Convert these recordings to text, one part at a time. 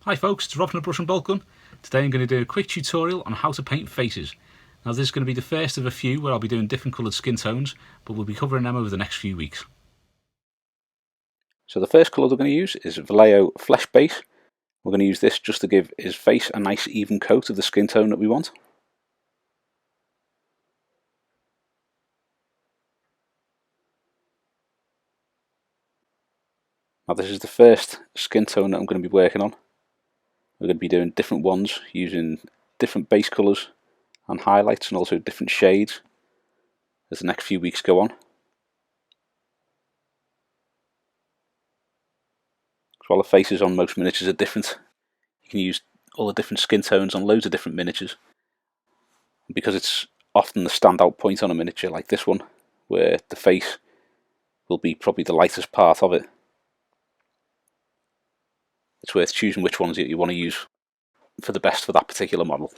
Hi folks, it's Rob from the Brush and Bolt Gun. Today I'm going to do a quick tutorial on how to paint faces. Now this is going to be the first of a few where I'll be doing different coloured skin tones, but we'll be covering them over the next few weeks. So the first colour we're going to use is Vallejo Flesh Base. We're going to use this just to give his face a nice even coat of the skin tone that we want. Now this is the first skin tone that I'm going to be working on. We're going to be doing different ones using different base colours and highlights and also different shades as the next few weeks go on. So while the faces on most miniatures are different, you can use all the different skin tones on loads of different miniatures. And because it's often the standout point on a miniature like this one, where the face will be probably the lightest part of it, it's worth choosing which ones you want to use for the best for that particular model.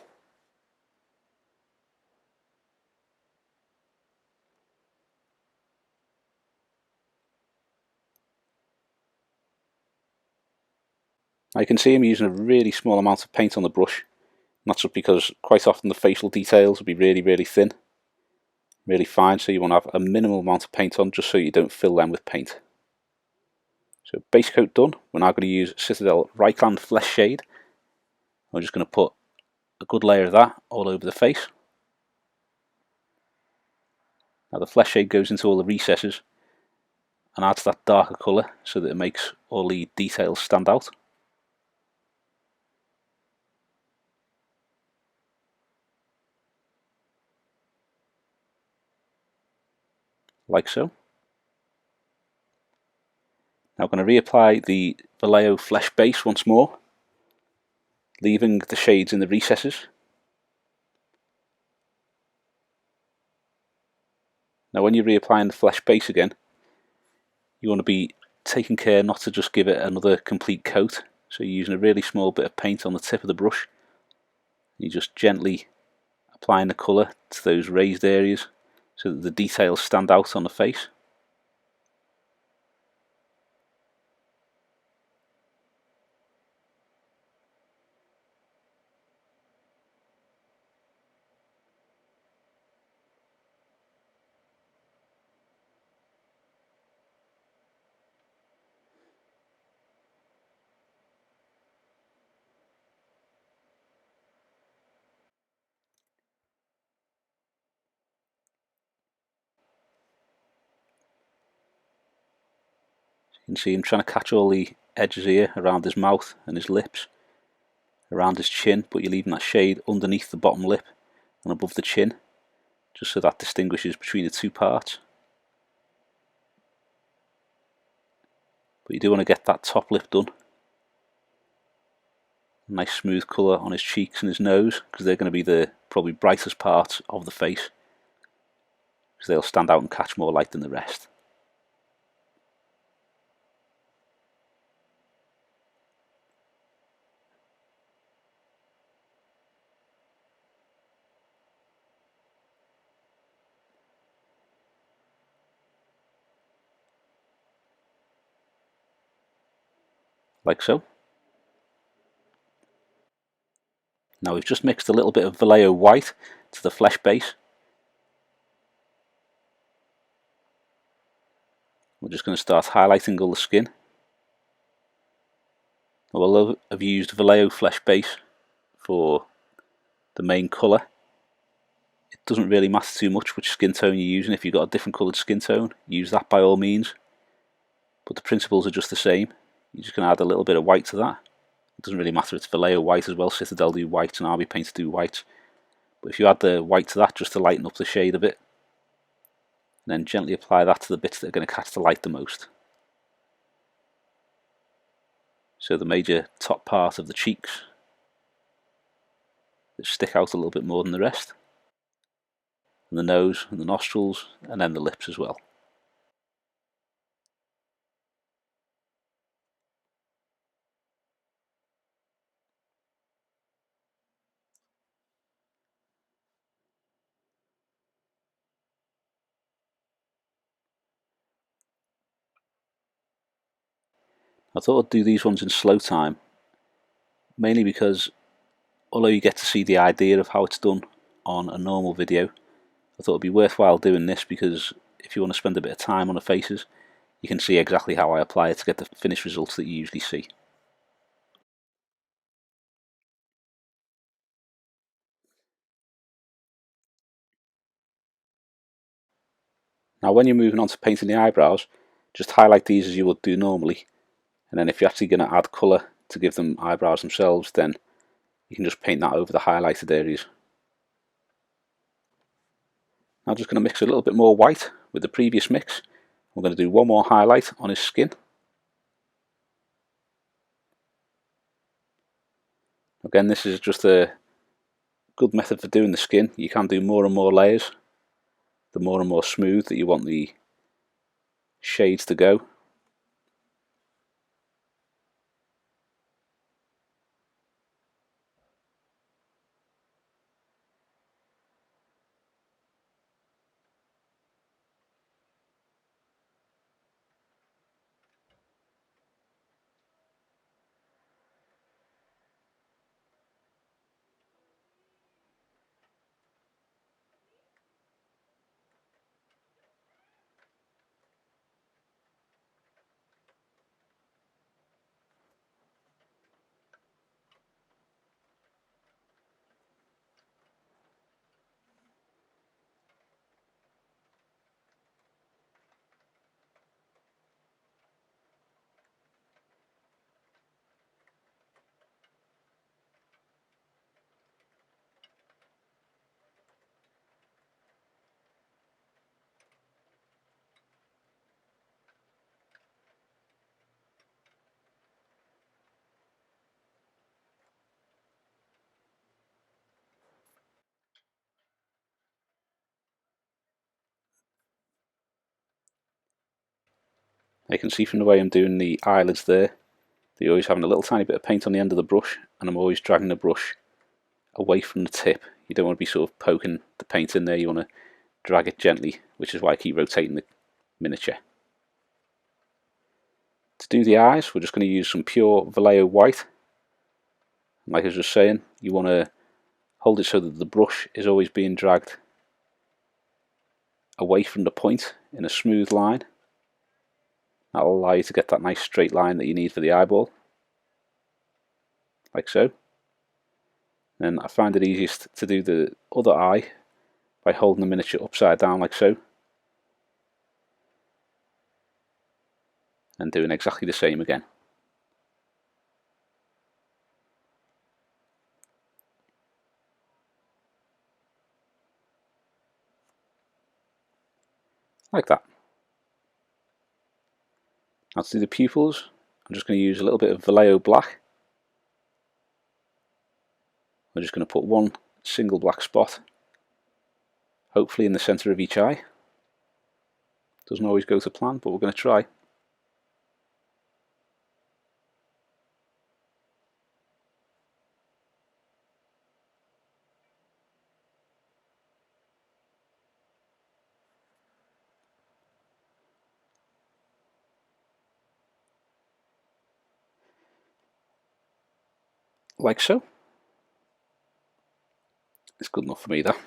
Now you can see I'm using a really small amount of paint on the brush, and that's just because quite often the facial details will be really thin, really fine, so you want to have a minimal amount of paint on just so you don't fill them with paint. So base coat done, we're now going to use Citadel Reichland Flesh Shade. I'm just going to put a good layer of that all over the face. Now the flesh shade goes into all the recesses and adds that darker colour so that it makes all the details stand out. Like so. Now I'm going to reapply the Vallejo Flesh Base once more, leaving the shades in the recesses. Now when you're reapplying the flesh base again, you want to be taking care not to just give it another complete coat. So you're using a really small bit of paint on the tip of the brush. You're just gently applying the colour to those raised areas so that the details stand out on the face. You can see him trying to catch all the edges here around his mouth and his lips, around his chin, but you're leaving that shade underneath the bottom lip and above the chin, just so that distinguishes between the two parts. But you do want to get that top lip done. Nice smooth colour on his cheeks and his nose, because they're going to be the probably brightest parts of the face, because they'll stand out and catch more light than the rest. Like so. Now we've just mixed a little bit of Vallejo White to the flesh base. We're just going to start highlighting all the skin. Now, although I've used Vallejo Flesh Base for the main colour, it doesn't really matter too much which skin tone you're using. If you've got a different coloured skin tone, use that by all means. But the principles are just the same. You're just going to add a little bit of white to that. It doesn't really matter, it's Vallejo White as well. Citadel do white and RB Paints do white. But if you add the white to that just to lighten up the shade a bit, then gently apply that to the bits that are going to catch the light the most. So the major top part of the cheeks that stick out a little bit more than the rest, and the nose and the nostrils, and then the lips as well. I thought I'd do these ones in slow time, mainly because although you get to see the idea of how it's done on a normal video, I thought it'd be worthwhile doing this because if you want to spend a bit of time on the faces, you can see exactly how I apply it to get the finished results that you usually see. Now when you're moving on to painting the eyebrows, just highlight these as you would do normally, and then if you're actually going to add colour to give them eyebrows themselves, then you can just paint that over the highlighted areas. Now I'm just going to mix a little bit more white with the previous mix. We're going to do one more highlight on his skin. Again, this is just a good method for doing the skin. You can do more and more layers, the more and more smooth that you want the shades to go. You can see from the way I'm doing the eyelids there, that you're always having a little tiny bit of paint on the end of the brush, and I'm always dragging the brush away from the tip. You don't want to be sort of poking the paint in there, you want to drag it gently, which is why I keep rotating the miniature. To do the eyes, we're just going to use some pure Vallejo White. Like I was just saying, you want to hold it so that the brush is always being dragged away from the point in a smooth line. That'll allow you to get that nice straight line that you need for the eyeball, like so. And I find it easiest to do the other eye by holding the miniature upside down like so, and doing exactly the same again. Like that. Now to do the pupils, I'm just going to use a little bit of Vallejo Black. I'm just going to put one single black spot, hopefully in the centre of each eye. Doesn't always go to plan, but we're going to try. Like so. It's good enough for me though.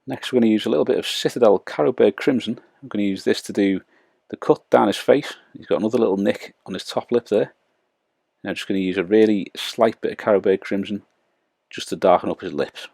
Next we're going to use a little bit of Citadel Carroburg Crimson. I'm going to use this to do the cut down his face. He's got another little nick on his top lip there. And I'm just going to use a really slight bit of Carroburg Crimson just to darken up his lips.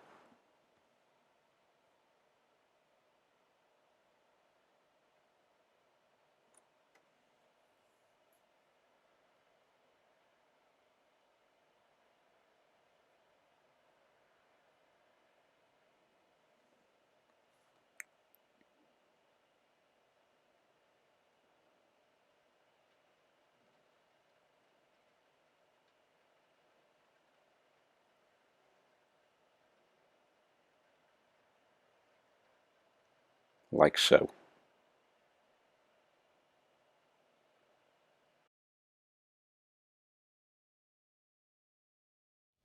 Like so.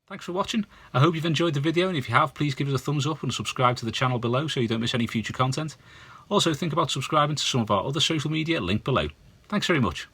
Thanks for watching. I hope you've enjoyed the video, and if you have, please give us a thumbs up and subscribe to the channel below so you don't miss any future content. Also, think about subscribing to some of our other social media linked below. Thanks very much.